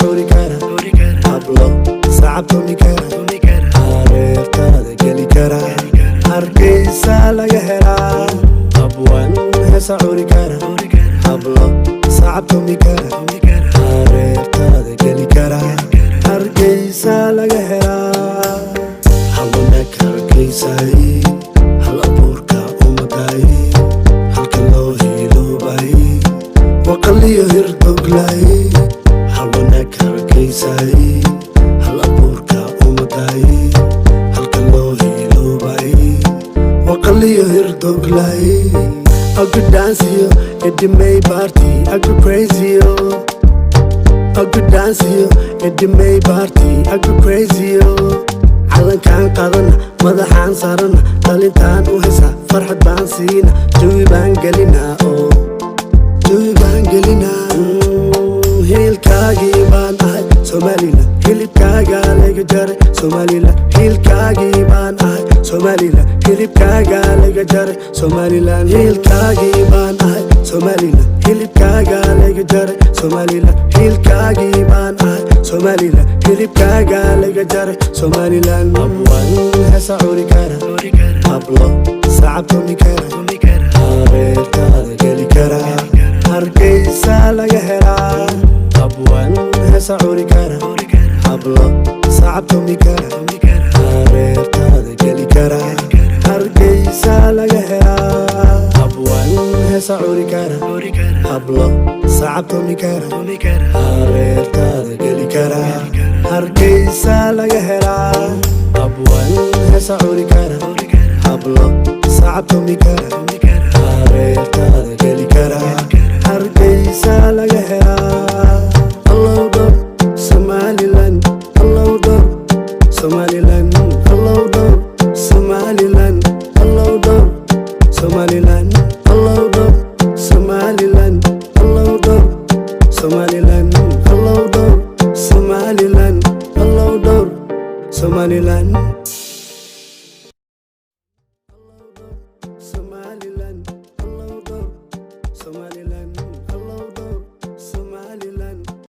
عوري كارا hablo sacabtumi kara hareertaada geli kara hargeysa laga helaa abwan heesa curi kara hablo sacabtumi kara hareertaada geli kara hargeysa laga helaa hawanak hargeysay hal abuurka umaday halka loo hiiloobay waqaliyo hirdoglay hawanak hargeysay hal abuurka umaday halka loo hiiloobay waqaliyo hirdoglay I could dance you at the May party, I could praise you. I could dance you at the May party, I could praise you. Alan kan qadana madaxan sarana talintan u hesa farxad baan siina jawi baan gelina oo jawi baan gelina hilkaagi baan ahay Somaliland hilibkaaga laga jaray Somaliland hilkaagi baan ahay Somaliland hilibkaaga laga jaray Somaliland hilkaagi baan ahay Somaliland hilibkaaga laga jaray Somaliland hilkaagi baan ahay Somaliland hilibkaaga laga jaray Somaliland abwan heesa curi kara hablo sacabtumi kara hareertaada geli kara hargeysa laga helaa abwan heesa curi kara hablo sacabtumi kara hareertaada geli kara hargeysa laga helaa abwan heesa curi kara hablo sacabtumi kara hareertaada geli kara hargeysa laga helaa abwan heesa curi kara hablo sacabtumi kara hareertaada geli kara hargeysa laga helaa allow dor Somaliland allow dor Somaliland allow dor Somaliland allow dor Somaliland allow dor Somaliland allow dor Somaliland allow dor Somaliland allow dor Somaliland